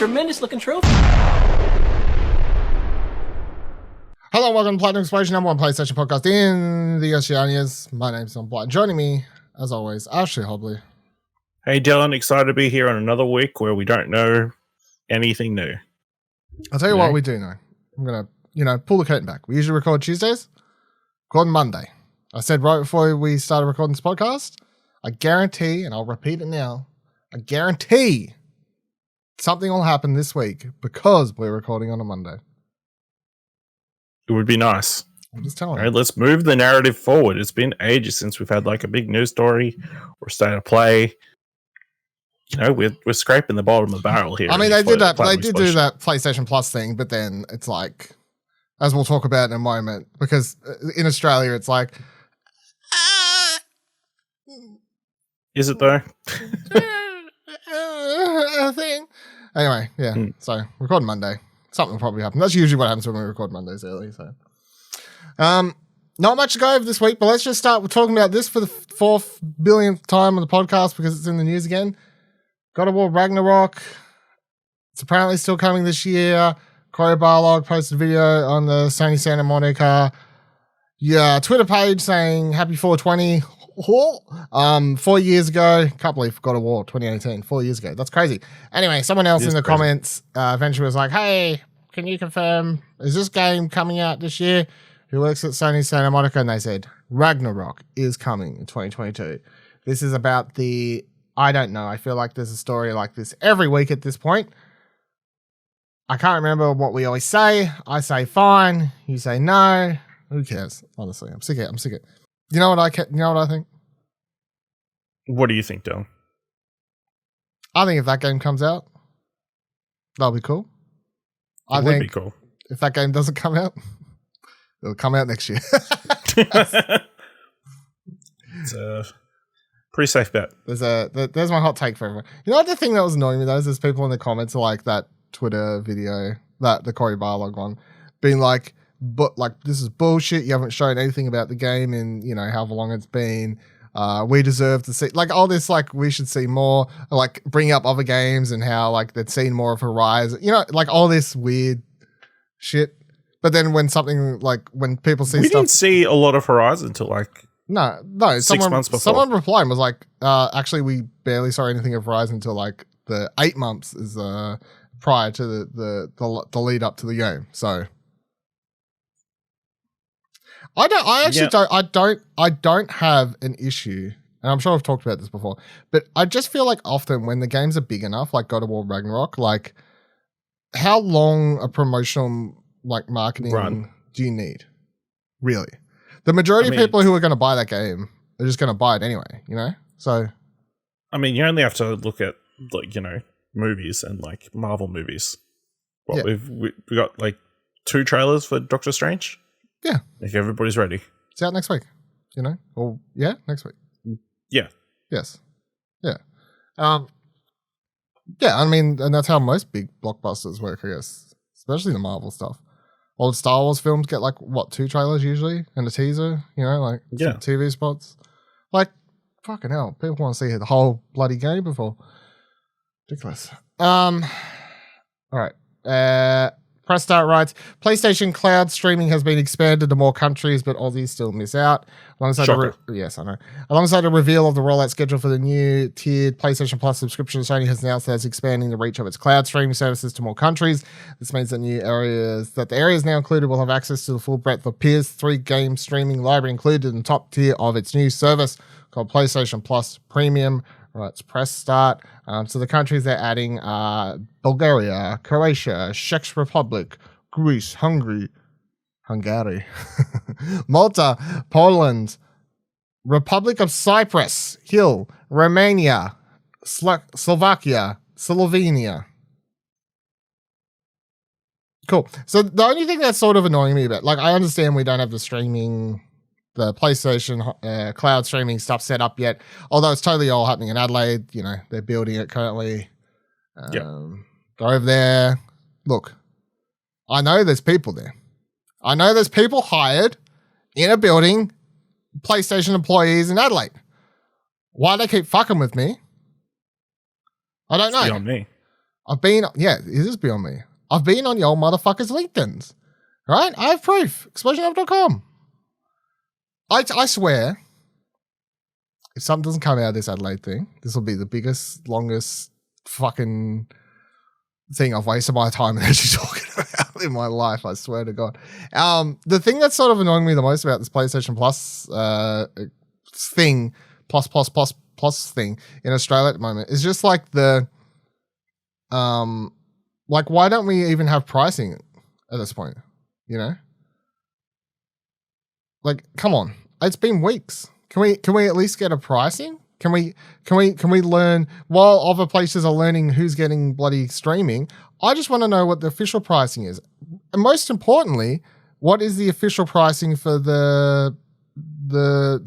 tremendous looking trophy. Hello, welcome to Platinum Explosion, number one PlayStation podcast in the Oceanias. My name's Tom Blight. Joining me, as always, Ashley Hobley. Hey Dylan, excited to be here on another week where we don't know anything new. I'll tell you what we do know. I'm going to, pull the curtain back. We usually record Tuesdays, record on Monday. I said right before we started recording this podcast, I guarantee, and I'll repeat it now, I guarantee something will happen this week because we're recording on a Monday. It would be nice. I'm just telling All you. right, let's move the narrative forward. It's been ages since we've had like a big news story or state of play. You know, we're scraping the bottom of the barrel here. I mean, they did that. They did do that PlayStation Plus thing, but then it's like, as we'll talk about in a moment, because in Australia it's like, is it though? Thing. Anyway, yeah. So record Monday. Something will probably happen. That's usually what happens when we record Mondays early. So, not much to go over this week, but let's just start with talking about this for the 4th billionth time on the podcast because it's in the news again. God of War Ragnarok. It's apparently still coming this year. Corey Barlog posted a video on the Sony Santa Monica Twitter page saying happy 420. 4 years ago, can't believe God of War 2018, 4 years ago. That's crazy. Anyway, someone else in the comments eventually was like, hey, can you confirm, is this game coming out this year? Who works at Sony Santa Monica? And they said, Ragnarok is coming in 2022. This is about I don't know. I feel like there's a story like this every week at this point. I can't remember what we always say. I say fine. You say no. Who cares? Honestly, I'm sick of it. You know what I think? What do you think, Dylan? I think if that game comes out, that'll be cool. It would be cool. If that game doesn't come out, it'll come out next year. It's a pretty safe bet. There's my hot take for everyone. You know what the thing that was annoying me though is there's people in the comments like that Twitter video, the Corey Barlog one, being like, but like this is bullshit. You haven't shown anything about the game in however long it's been. We deserve to see like all this. Like we should see more. Like bring up other games and how like they'd seen more of Horizon. Like all this weird shit. But then when something like when people see we stuff, didn't see a lot of Horizon until like no. 6 months before. Someone replied and was like, actually we barely saw anything of Horizon until like the 8 months is prior to the lead up to the game. So. I don't have an issue, and I'm sure I've talked about this before, but I just feel like often when the games are big enough, like God of War Ragnarok, like how long a promotional like marketing do you need? Really? The majority of people who are going to buy that game are just going to buy it anyway, So I mean, you only have to look at like, movies and like Marvel movies. We got like 2 trailers for Doctor Strange. Yeah. If everybody's ready. It's out next week, Or, next week. Yeah. Yes. Yeah. Yeah, I mean, and that's how most big blockbusters work, I guess. Especially the Marvel stuff. Old Star Wars films get, 2 trailers usually? And a teaser, some TV spots. Like, fucking hell. People want to see the whole bloody game before. Ridiculous. All right. Press start writes, PlayStation cloud streaming has been expanded to more countries, but Aussies still miss out. Yes, I know. Alongside the reveal of the rollout schedule for the new tiered PlayStation Plus subscription, Sony has announced that it's expanding the reach of its cloud streaming services to more countries. This means that the areas now included will have access to the full breadth of PS3 game streaming library included in the top tier of its new service called PlayStation Plus Premium. Right, let's press start. So the countries they're adding are Bulgaria, Croatia, Czech Republic, Greece, Hungary, Malta, Poland, Republic of Cyprus, Romania, Slovakia, Slovenia. Cool. So the only thing that's sort of annoying me about, I understand we don't have the PlayStation cloud streaming stuff set up yet, although it's totally all happening in Adelaide. They're building it currently. Go over there. Look, I know there's people there. I know there's people hired in a building, PlayStation employees in Adelaide. Why they keep fucking with me, I don't know. It's beyond me. it is beyond me. I've been on your motherfuckers' LinkedIn's, right? I have proof. ExplosionUp.com. I swear, if something doesn't come out of this Adelaide thing, this will be the biggest, longest fucking thing I've wasted my time actually talking about in my life. I swear to God. The thing that's sort of annoying me the most about this PlayStation Plus thing, plus thing in Australia at the moment is just like the like, why don't we even have pricing at this point? You know, like, come on, it's been weeks. Can we at least get a pricing? Can we learn while other places are learning who's getting bloody streaming? I just want to know what the official pricing is, and most importantly, what is the official pricing for the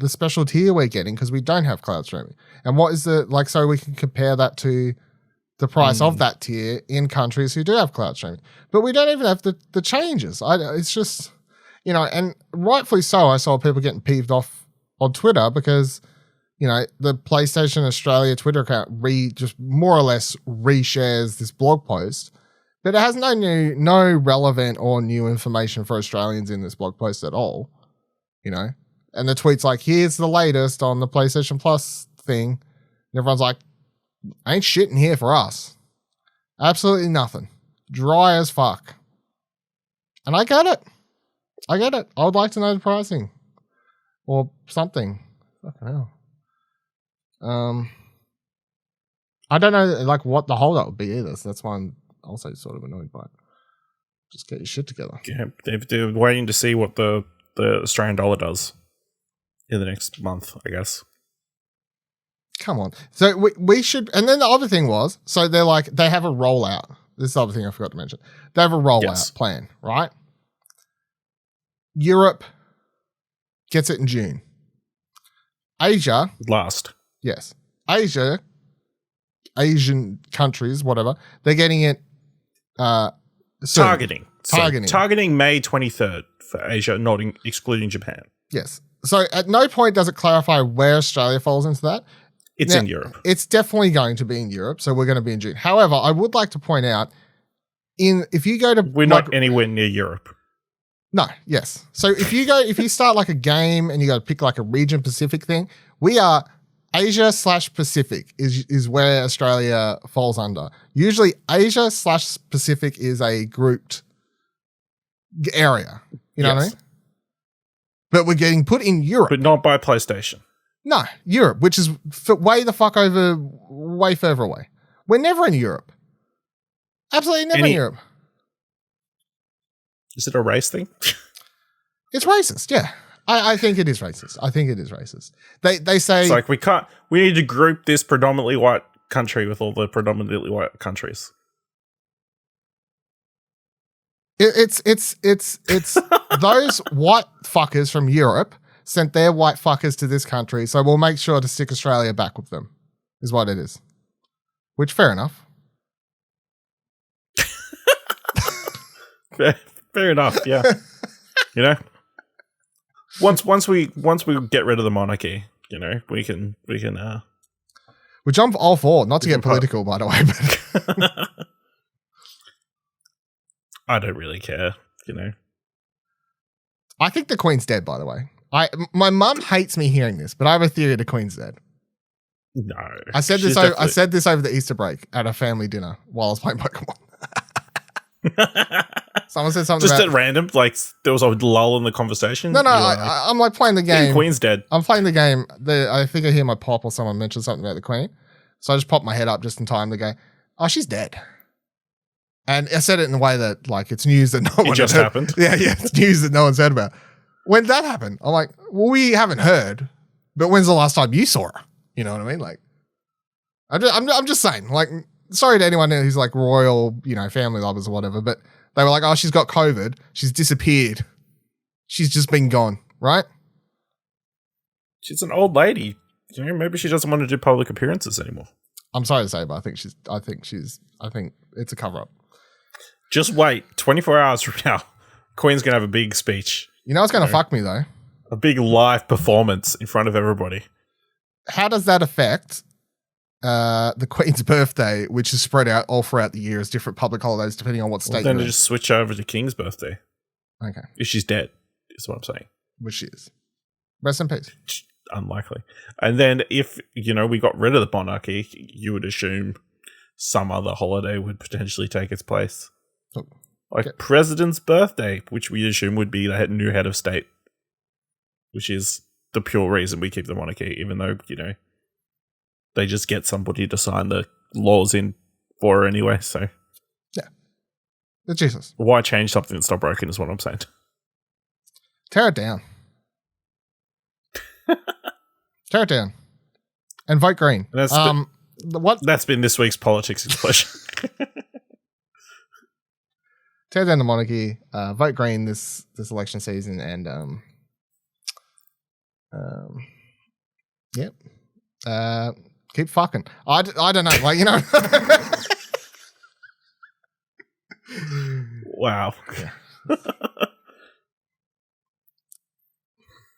special tier we're getting, because we don't have cloud streaming, and what is the, like, so we can compare that to the price of that tier in countries who do have cloud streaming. But we don't even have the changes. It's just, you know, and rightfully so, I saw people getting peeved off on Twitter because, you know, the PlayStation Australia Twitter account just more or less reshares this blog post, but it has no relevant or new information for Australians in this blog post at all, you know? And the tweet's like, here's the latest on the PlayStation Plus thing. And everyone's like, ain't shit in here for us. Absolutely nothing. Dry as fuck. And I get it. I would like to know the pricing. Or something. Fucking hell. I don't know, like, what the holdup would be either. So that's why I'm also sort of annoyed by it. Just get your shit together. Yeah, they're waiting to see what the Australian dollar does in the next month, I guess. Come on. So we should, and then the other thing was, so they're like, they have a rollout. This is the other thing I forgot to mention. They have a rollout plan, right? Europe gets it in June. Asia. Last. Yes. Asian countries, whatever, they're getting it soon. Targeting May 23rd for Asia, not excluding Japan. Yes. So at no point does it clarify where Australia falls into that. It's in Europe. It's definitely going to be in Europe, so we're going to be in June. However, I would like to point out, if you go to... We're not anywhere near Europe. No, yes. So if you start like a game and you got to pick like a region Pacific thing, we are Asia/Pacific is where Australia falls under. Usually Asia/Pacific is a grouped area. You know what I mean? But we're getting put in Europe. But not by PlayStation. No, Europe, which is way further away. We're never in Europe. Absolutely never in Europe. Is it a race thing? It's racist, yeah. I think it is racist. They say... It's like, we need to group this predominantly white country with all the predominantly white countries. It's those white fuckers from Europe sent their white fuckers to this country, so we'll make sure to stick Australia back with them, is what it is. Which, fair enough. Fair enough, yeah. You know? Once we get rid of the monarchy, you know, we can which I'm all for, not to get political, by the way, but I don't really care, you know. I think the Queen's dead, by the way. My mum hates me hearing this, but I have a theory the Queen's dead. No. I said this over the Easter break at a family dinner while I was playing Pokemon. Someone said something just at random, like there was a lull in the conversation. No, I'm like playing the game. The Queen's dead. I'm playing the game. I think I hear my pop or someone mention something about the Queen. So I just popped my head up just in time to go, oh, she's dead. And I said it in a way that, like, it's news that no one just happened. Yeah, it's news that no one's heard about. When that happened, I'm like, well, we haven't heard, but when's the last time you saw her? You know what I mean? Like, I'm just saying, like, sorry to anyone who's like royal, you know, family lovers or whatever, but they were like, oh, she's got COVID. She's disappeared. She's just been gone, right? She's an old lady. You know, maybe she doesn't want to do public appearances anymore. I'm sorry to say, but I think it's a cover up. Just wait. 24 hours from now, Queen's going to have a big speech. You know what's going to fuck me, though? A big live performance in front of everybody. How does that affect the Queen's birthday, which is spread out all throughout the year as different public holidays depending on what state then you're in. just switch over to King's birthday. Okay. If she's dead, is what I'm saying. Which she is. Rest in peace. Unlikely. And then if, we got rid of the monarchy, you would assume some other holiday would potentially take its place. Like President's birthday, which we assume would be the new head of state, which is the pure reason we keep the monarchy, even though, they just get somebody to sign the laws in for her anyway, so. Yeah. It's Jesus. Why change something that's not broken is what I'm saying. Tear it down. Tear it down. And vote green. That's been this week's politics explosion. Tear down the monarchy. Vote green this election season, and yep. Keep fucking. I don't know. Like, Wow. Yeah. Let's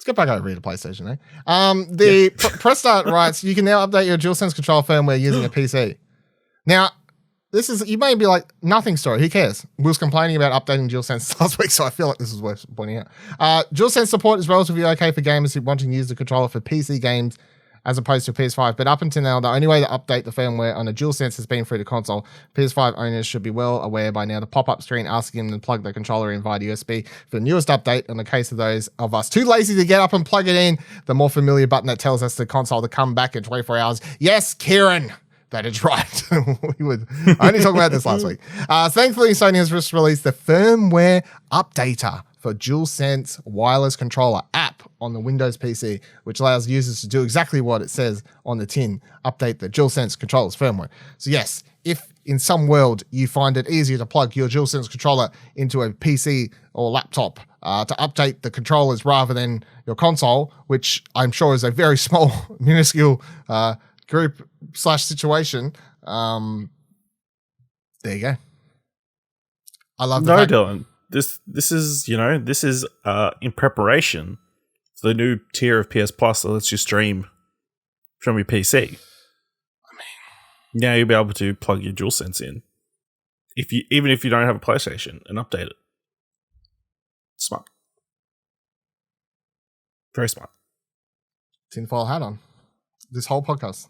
get back over here to PlayStation, eh? Press Start writes, you can now update your DualSense control firmware using a PC. Now, you may be like, nothing story, who cares? We was complaining about updating DualSense last week, so I feel like this is worth pointing out. DualSense support is relatively okay for gamers who want to use the controller for PC games as opposed to PS5, but up until now, the only way to update the firmware on a DualSense has been through the console. PS5 owners should be well aware by now the pop-up screen asking them to plug the controller in via USB for the newest update. In the case of those of us too lazy to get up and plug it in, the more familiar button that tells us the console to come back in 24 hours. Yes, Kieran! That is right. We were only talking about this last week. Thankfully, Sony has just released the firmware updater for DualSense wireless controller app on the Windows PC, which allows users to do exactly what it says on the tin, update the DualSense controller's firmware. So yes, if in some world you find it easier to plug your DualSense controller into a PC or laptop to update the controllers rather than your console, which I'm sure is a very small, minuscule group / situation, there you go. I love the fact- Dylan. This is in preparation for the new tier of PS Plus that lets you stream from your PC. Now you'll be able to plug your DualSense in, even if you don't have a PlayStation, and update it. Smart, very smart. Tinfoil hat on. This whole podcast.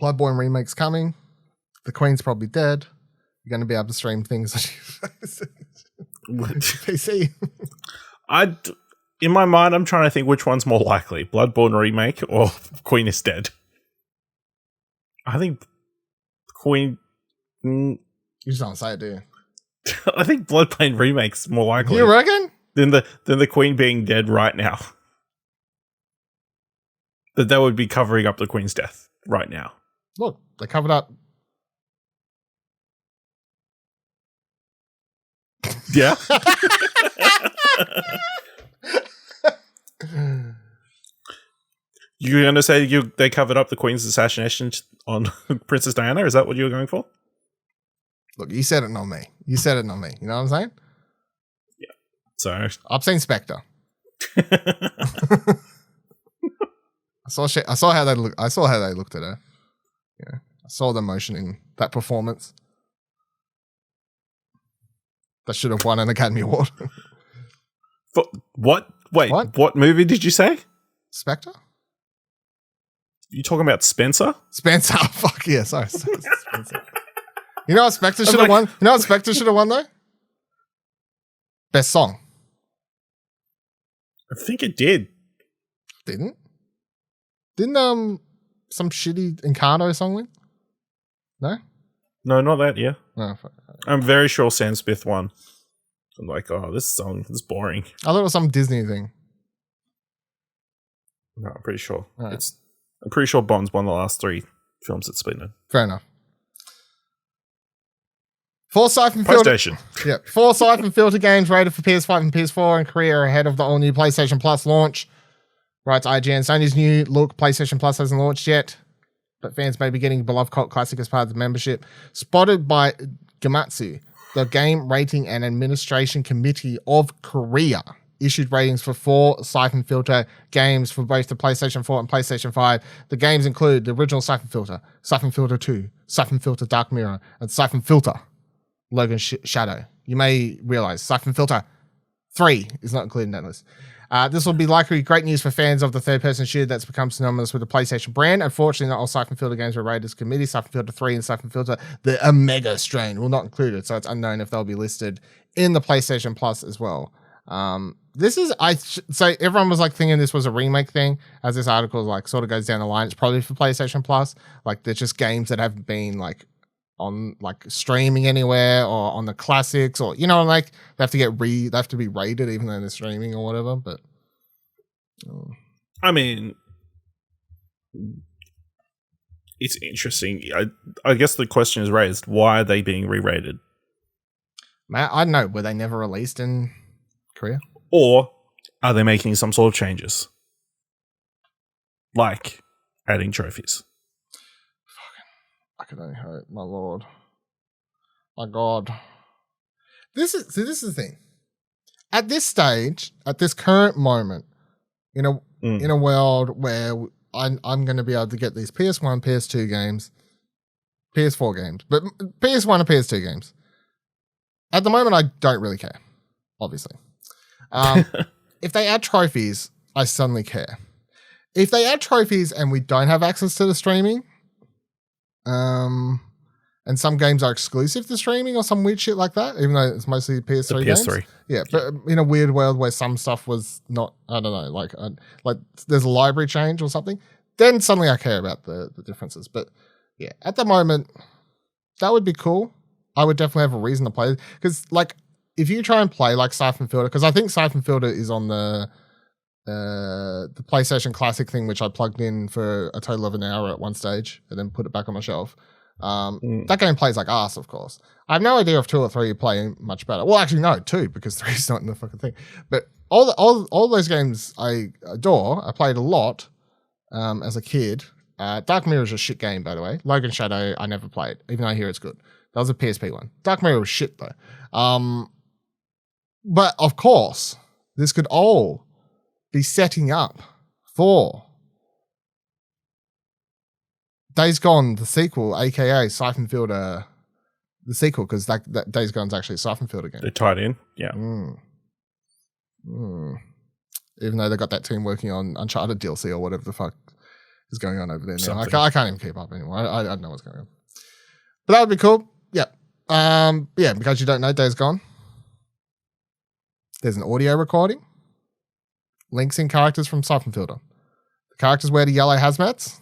Bloodborne remake's coming. The Queen's probably dead. You're going to be able to stream things on your PC. In my mind, I'm trying to think which one's more likely: Bloodborne remake or Queen is dead. I think Queen. You just don't say it, do you? I think Bloodborne remake's more likely. You reckon? Than the Queen being dead right now. That would be covering up the Queen's death right now. Look, they covered up. Yeah. You're going to say they covered up the Queen's assassination on Princess Diana? Is that what you were going for? Look, you said it, not me. You said it, not me. You know what I'm saying? Yeah. So I've seen Spectre. I saw how they look. I saw how they looked at her. Yeah, I saw the emotion in that performance. That should have won an Academy Award. What? Wait, what movie did you say? Spectre? You talking about Spencer? Spencer. Fuck yeah, sorry. Spencer. You know what Spectre should have won? You know what Spectre should have won though? Best song. I think it did. Didn't some shitty Encanto song win? No? No, not that, yeah. No, fuck. I'm very sure Sam Smith won. I'm like, oh, this song is boring. I thought it was some Disney thing. No, I'm pretty sure. Right. I'm pretty sure Bond's one of the last 3 films it's been in. Fair enough. Four Syphon filter games rated for PS5 and PS4 in Korea ahead of the all-new PlayStation Plus launch. Writes IGN, Sony's new look PlayStation Plus hasn't launched yet, but fans may be getting beloved cult classic as part of the membership. Spotted by Gamatsu, the Game Rating and Administration Committee of Korea. issued ratings for 4 Syphon Filter games for both the PlayStation 4 and PlayStation 5. The games include the original Syphon Filter 2, Syphon Filter Dark Mirror, and Syphon Filter Logan Shadow. You may realize Syphon Filter 3 is not included in that list. This will be likely great news for fans of the third-person shooter that's become synonymous with the PlayStation brand. Unfortunately, not all Syphon Filter games were rated as committee. Syphon Filter 3 and Syphon Filter, the Omega strain, will not include it, so it's unknown if they'll be listed in the PlayStation Plus as well. So everyone was like thinking this was a remake thing, as this article like sort of goes down the line. It's probably for PlayStation Plus. Like, they're just games that haven't been like on like streaming anywhere or on the classics, or like they have to be rated even though they're streaming or whatever. But I mean, it's interesting. I guess the question is raised: why are they being re-rated? I don't know. Were they never released in Korea, or are they making some sort of changes, like adding trophies? I can only hope, my lord, my God. This is the thing. At this stage, at this current moment, in a world where I'm going to be able to get these PS1, PS2 games, PS4 games, but PS1 and PS2 games. At the moment, I don't really care. Obviously, if they add trophies, I suddenly care. If they add trophies and we don't have access to the streaming. And some games are exclusive to streaming or some weird shit like that, even though it's mostly PS3 games. PS3. Yeah, but in a weird world where some stuff was not, I don't know, like there's a library change or something, then suddenly I care about the differences. But yeah, at the moment, that would be cool. I would definitely have a reason to play. Because like, if you try and play like Syphon Filter, because I think Syphon Filter is on the PlayStation Classic thing, which I plugged in for a total of an hour at one stage and then put it back on my shelf. That game plays like ass, of course. I have no idea if 2 or 3 play much better. Well, actually, no, 2, because 3 is not in the fucking thing. But all those games I adore. I played a lot as a kid. Dark Mirror is a shit game, by the way. Logan Shadow, I never played, even though I hear it's good. That was a PSP one. Dark Mirror was shit, though. But, of course, this could all be setting up for Days Gone, the sequel, aka Syphon Filter, the sequel, because that Days Gone's actually a Syphon Filter game. They're tied in, yeah. Even though they've got that team working on Uncharted DLC or whatever the fuck is going on over there now. I can't even keep up anymore. I don't know what's going on. But that would be cool. Yeah. Yeah, because you don't know Days Gone, there's an audio recording. Links in characters from Syphon Filter. The characters wear the yellow hazmats.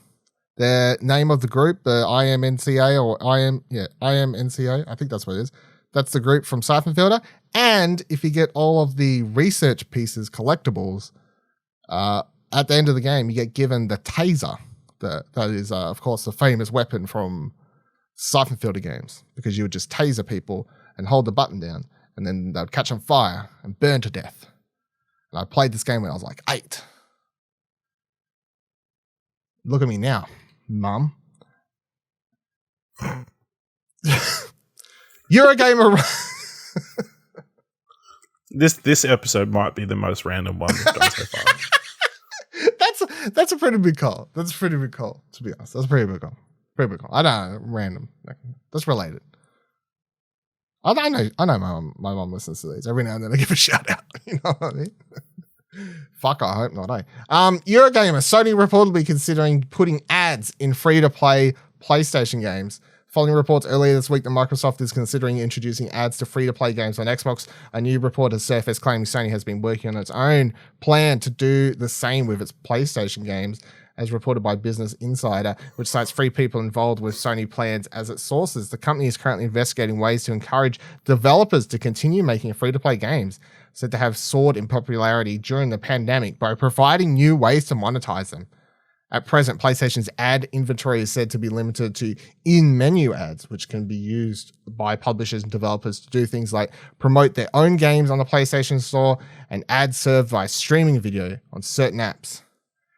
The name of the group, the IMNCA or IMNCA, I think that's what it is. That's the group from Syphon Filter. And if you get all of the research pieces, collectibles, at the end of the game, you get given the taser. That is, of course, the famous weapon from Syphon Filter games, because you would just taser people and hold the button down, and then they'd catch on fire and burn to death. And I played this game when I was like 8. Look at me now, Mum. Eurogamer. This episode might be the most random one we've done so far. That's a pretty big call. That's a pretty big call, to be honest. That's a pretty big call. Pretty big call. I don't know, random. That's related. I know my mom listens to these. Every now and then I give a shout out. You know what I mean? Fuck, I hope not, eh? Eurogamer, Sony reportedly considering putting ads in free-to-play PlayStation games. Following reports earlier this week that Microsoft is considering introducing ads to free-to-play games on Xbox, a new report has surfaced claiming Sony has been working on its own plan to do the same with its PlayStation games, as reported by Business Insider, which cites 3 people involved with Sony plans as its sources. The company is currently investigating ways to encourage developers to continue making free-to-play games, said to have soared in popularity during the pandemic by providing new ways to monetize them. At present, PlayStation's ad inventory is said to be limited to in-menu ads, which can be used by publishers and developers to do things like promote their own games on the PlayStation Store, and ads served via streaming video on certain apps.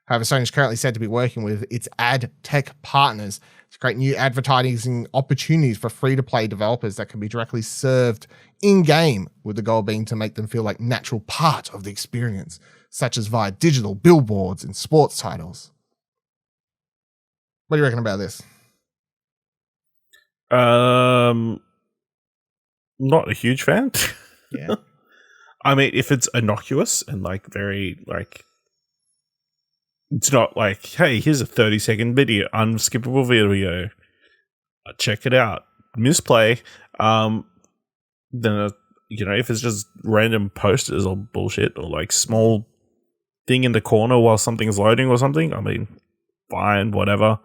However, Sony is currently said to be working with its ad tech partners to create new advertising opportunities for free-to-play developers that can be directly served in-game, with the goal being to make them feel like natural part of the experience, such as via digital billboards and sports titles. What do you reckon about this? Not a huge fan. Yeah. I mean, if it's innocuous and like very like, it's not like, hey, here's a 30-second video, unskippable video. Check it out. Misplay. Then if it's just random posters or bullshit or like small thing in the corner while something's loading or something, I mean, fine, whatever.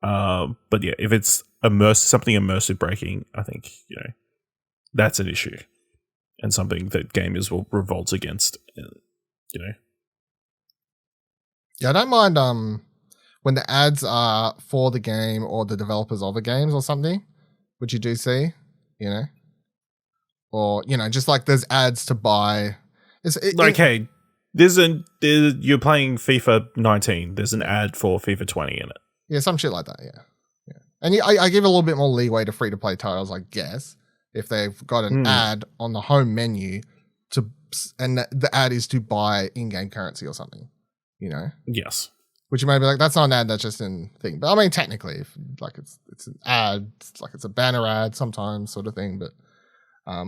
But yeah, if it's something immersive breaking, I think that's an issue and something that gamers will revolt against. Yeah, I don't mind when the ads are for the game or the developers of the games or something, which you do see, or just like there's ads to buy. Hey, you're playing FIFA 19. There's an ad for FIFA 20 in it. Yeah, some shit like that. Yeah. And I give a little bit more leeway to free to play titles, I guess, if they've got an ad on the home menu and the ad is to buy in-game currency or something, Yes. Which you may be like, that's not an ad, that's just a thing. But I mean, technically, if like it's an ad, it's like it's a banner ad sometimes, sort of thing. But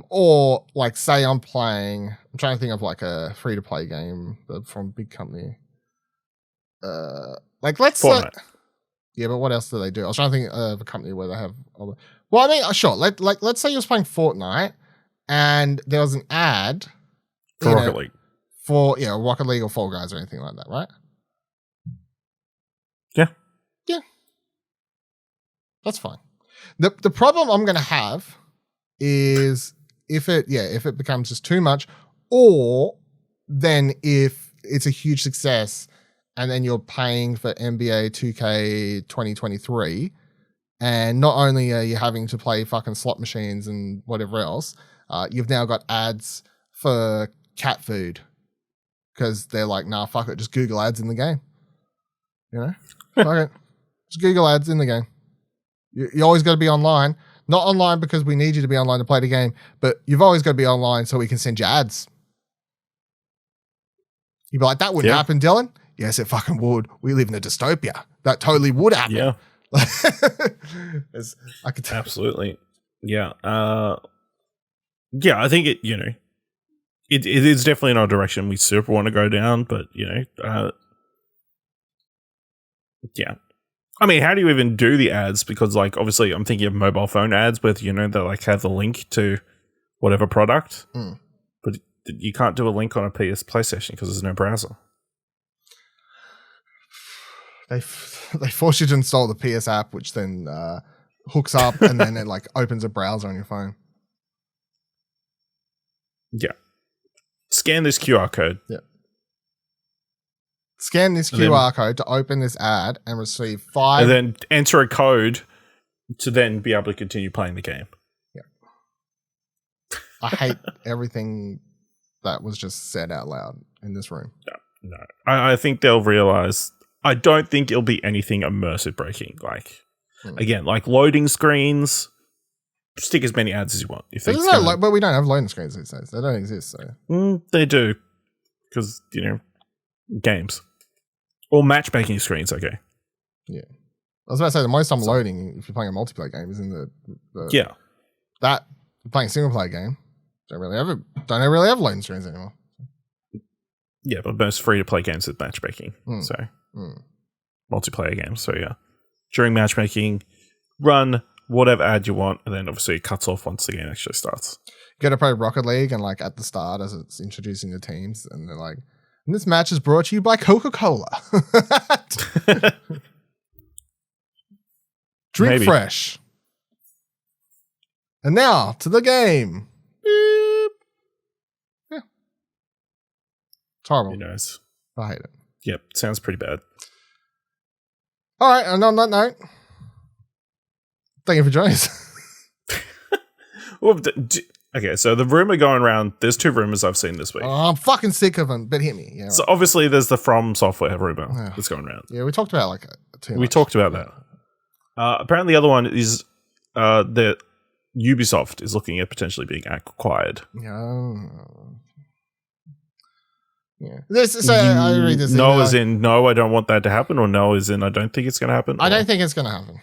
or like, say I'm trying to think of like a free to play game from a big company. Like let's Fortnite. Yeah, but what else do they do? I was trying to think of a company where they have all the. Well, I mean, sure. Let's say you was playing Fortnite, and there was an ad for Rocket League. For Rocket League or Fall Guys or anything like that, right? Yeah, that's fine. The problem I'm going to have is if it becomes just too much, or then if it's a huge success. And then you're paying for NBA 2K 2023, and not only are you having to play fucking slot machines and whatever else, you've now got ads for cat food because they're like, nah, fuck it, just Google ads in the game. Fuck it, just Google ads in the game. You always got to be online, not online because we need you to be online to play the game, but you've always got to be online so we can send you ads. You'd be like, that wouldn't happen, Dylan. Yes, it fucking would. We live in a dystopia. That totally would happen. Yeah. I could tell. Absolutely. Yeah. I think it is definitely not a direction we super want to go down, but yeah. I mean, how do you even do the ads? Because like, obviously I'm thinking of mobile phone ads where, they like have the link to whatever product, but you can't do a link on a PlayStation because there's no browser. They force you to install the PS app, which then hooks up and then it like opens a browser on your phone. Yeah. Scan this QR code. Yeah. Scan this QR code to open this ad and receive 5. And then enter a code to then be able to continue playing the game. Yeah. I hate everything that was just said out loud in this room. No. I think they'll realize. I don't think it'll be anything immersive breaking. Like, again, like loading screens, stick as many ads as you want. But we don't have loading screens these days. They don't exist. So they do. Because, games. Or matchmaking screens, okay. Yeah. I was about to say, the most I'm loading, if you're playing a multiplayer game, is in the that playing a single player game, don't really have loading screens anymore. Yeah, but most free to play games with matchmaking. So multiplayer games. So yeah. During matchmaking, run whatever ad you want, and then obviously it cuts off once the game actually starts. You gotta play Rocket League and like at the start as it's introducing the teams, and they're like, and this match is brought to you by Coca-Cola. Drink Maybe. fresh. And now to the game. Beep. Yeah. It's horrible. Who knows? I hate it. Yep, sounds pretty bad. All right, and on that note, thank you for joining us. Well, okay, so the rumor going around, there's 2 rumors I've seen this week. Oh, I'm fucking sick of them, but hit me. Yeah, so obviously there's the From Software rumor that's going around. Yeah, we talked about like 2 We talked about that. Apparently, the other one is that Ubisoft is looking at potentially being acquired. Yeah. I read this. No, as in no, I don't want that to happen, or no, as in I don't think it's going to happen. I don't think it's going to happen.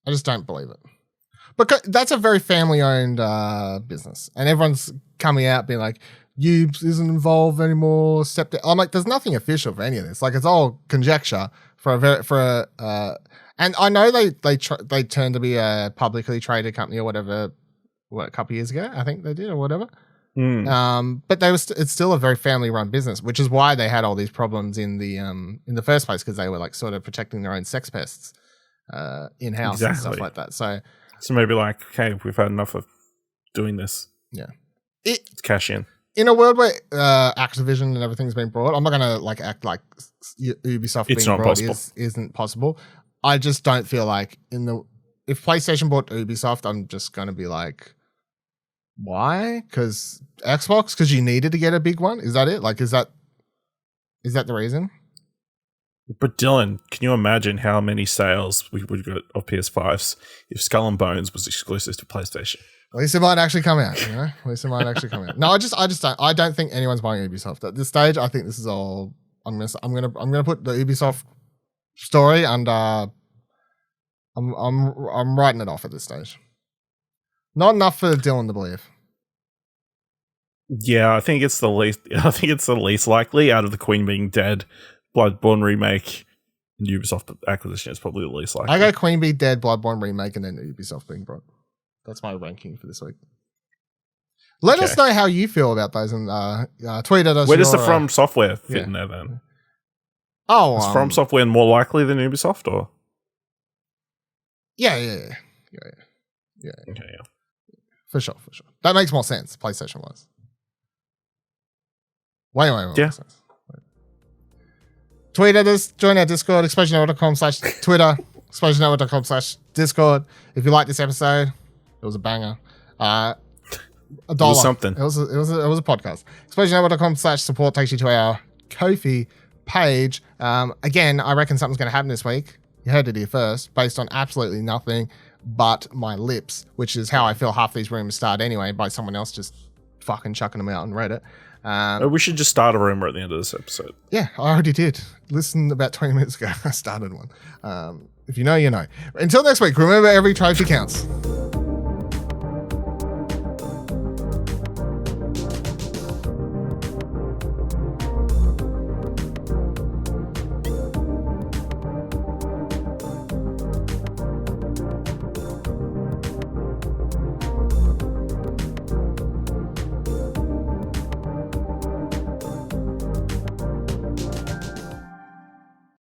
I just don't believe it. Because that's a very family-owned business, and everyone's coming out being like, "Ubes isn't involved anymore." I'm like, there's nothing official for any of this. Like, it's all conjecture and I know they turned to be a publicly traded company or whatever. A couple of years ago, I think they did, or whatever. But it's still a very family-run business, which is why they had all these problems in the first place, because they were like sort of protecting their own sex pests in-house and stuff like that. So maybe like, okay, we've had enough of doing this. Yeah, it's cash in. In a world where Activision and everything's been brought, I'm not gonna like act like Ubisoft being brought isn't possible. I just don't feel like if PlayStation bought Ubisoft, I'm just gonna be like, why? Because Xbox? Because you needed to get a big one? Is that it? Like, is that the reason? But Dylan, can you imagine how many sales we would get of PS5s if Skull and Bones was exclusive to PlayStation? At least it might actually come out, you know? At least it might actually come out. No, I don't think anyone's buying Ubisoft. At this stage, I think this is all I'm gonna put the Ubisoft story under I'm writing it off at this stage. Not enough for Dylan to believe. Yeah, I think it's the least likely out of the Queen being dead, Bloodborne remake, and Ubisoft acquisition is probably the least likely. I go Queen being dead, Bloodborne remake, and then Ubisoft being brought. That's my ranking for this week. Let us know how you feel about those and tweet at us. Where does the From Software fit in there then? Oh, is From Software more likely than Ubisoft, or? Yeah. Okay, yeah. For sure. That makes more sense, PlayStation-wise. Way more sense. Tweet at us, join our Discord, explosionnetwork.com/Twitter, explosionnetwork.com/Discord. If you like this episode, it was a banger. $1. It was something. It was a podcast. explosionnetwork.com/support takes you to our Ko-fi page. Again, I reckon something's going to happen this week. You heard it here first, based on absolutely nothing but my lips, which is how I feel half these rumors start anyway, by someone else just fucking chucking them out on Reddit. We should just start a rumor at the end of this episode. Yeah, I already did. Listen, about 20 minutes ago, I started one. If you know, you know. Until next week, remember every trophy counts.